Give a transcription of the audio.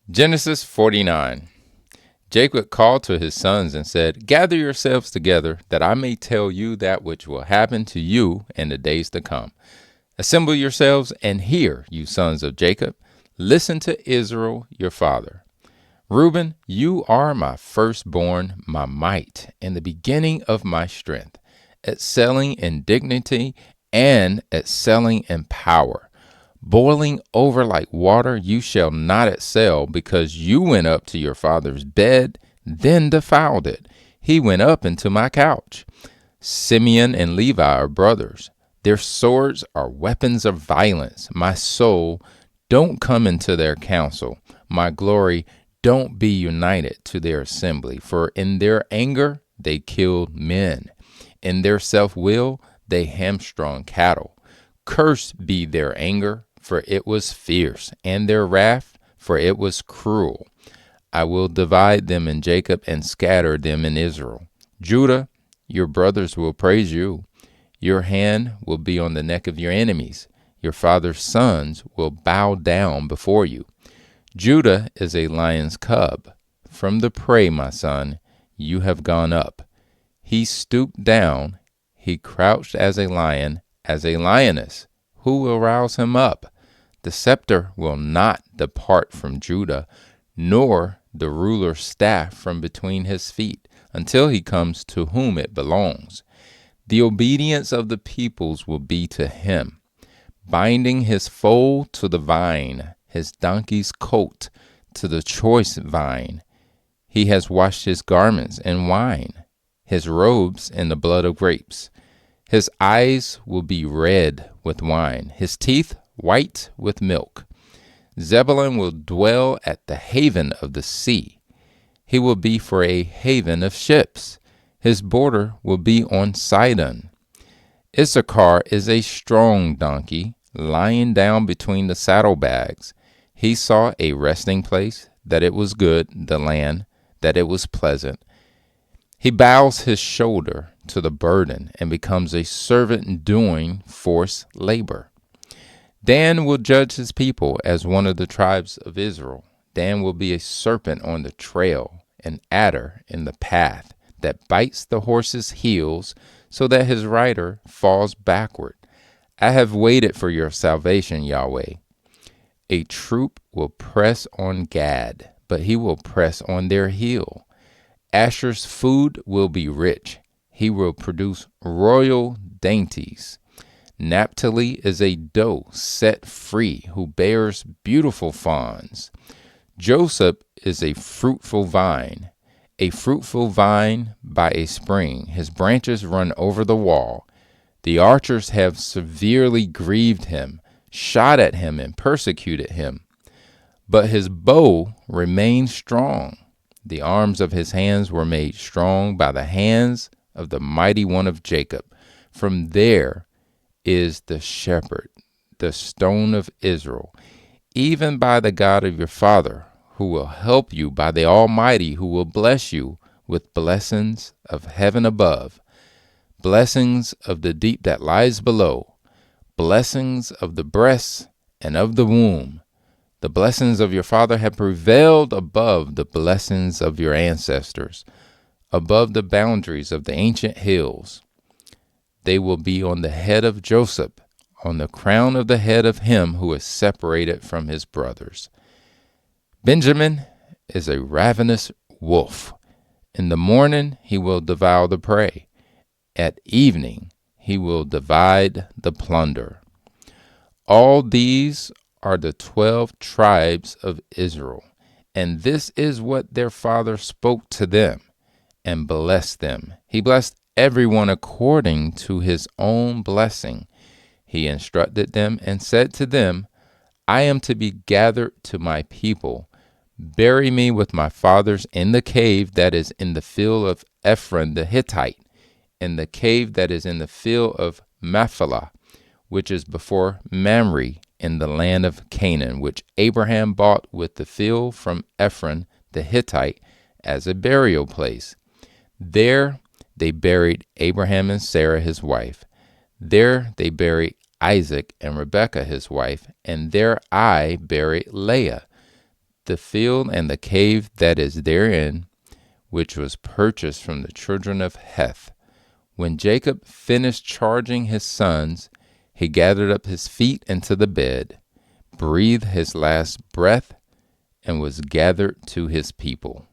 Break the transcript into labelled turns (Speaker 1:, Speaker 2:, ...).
Speaker 1: Genesis 49. Jacob called to his sons and said, "Gather yourselves together, that I may tell you that which will happen to you in the days to come. Assemble yourselves and hear, you sons of Jacob. Listen to Israel your father. Reuben, you are my firstborn, my might, and the beginning of my strength, excelling in dignity and excelling in power. Boiling over like water, you shall not excel, because you went up to your father's bed, then defiled it. He went up into my couch. Simeon and Levi are brothers. Their swords are weapons of violence. My soul, don't come into their council. My glory, don't be united to their assembly. For in their anger they killed men. In their self-will they hamstrung cattle. Cursed be their anger, for it was fierce, and their wrath, for it was cruel. I will divide them in Jacob and scatter them in Israel. Judah, your brothers will praise you. Your hand will be on the neck of your enemies. Your father's sons will bow down before you. Judah is a lion's cub. From the prey, my son, you have gone up. He stooped down. He crouched as a lion, as a lioness. Who will rouse him up? The scepter will not depart from Judah, nor the ruler's staff from between his feet, until he comes to whom it belongs. The obedience of the peoples will be to him, binding his foal to the vine, his donkey's coat to the choice vine. He has washed his garments in wine, his robes in the blood of grapes. His eyes will be red with wine, his teeth white with milk. Zebulun will dwell at the haven of the sea. He will be for a haven of ships. His border will be on Sidon. Issachar is a strong donkey, lying down between the saddlebags. He saw a resting place, that it was good, the land, that it was pleasant. He bows his shoulder to the burden and becomes a servant doing forced labor. Dan will judge his people as one of the tribes of Israel. Dan will be a serpent on the trail, an adder in the path that bites the horse's heels so that his rider falls backward. I have waited for your salvation, Yahweh. A troop will press on Gad, but he will press on their heel. Asher's food will be rich. He will produce royal dainties. Naphtali is a doe set free who bears beautiful fawns. Joseph is a fruitful vine by a spring. His branches run over the wall. The archers have severely grieved him, shot at him, and persecuted him. But his bow remained strong. The arms of his hands were made strong by the hands of the mighty one of Jacob. From there is the shepherd, the stone of Israel, even by the God of your father, who will help you, by the Almighty, who will bless you with blessings of heaven above, blessings of the deep that lies below, blessings of the breast and of the womb. The blessings of your father have prevailed above the blessings of your ancestors, above the boundaries of the ancient hills. They will be on the head of Joseph, on the crown of the head of him who is separated from his brothers. Benjamin is a ravenous wolf. In the morning he will devour the prey. At evening he will divide the plunder. All these are the 12 tribes of Israel, and this is what their father spoke to them and blessed them. He blessed everyone according to his own blessing. He instructed them and said to them, I am to be gathered to my people. Bury me with my fathers in the cave that is in the field of Ephron the Hittite, in the cave that is in the field of Machpelah, which is before Mamre, in the land of Canaan, which Abraham bought with the field from Ephron the Hittite as a burial place. There they buried Abraham and Sarah his wife. There they buried Isaac and Rebekah his wife, and there I buried Leah. the field and the cave that is therein, which was purchased from the children of Heth. When Jacob finished charging his sons, he gathered up his feet into the bed, breathed his last breath, and was gathered to his people.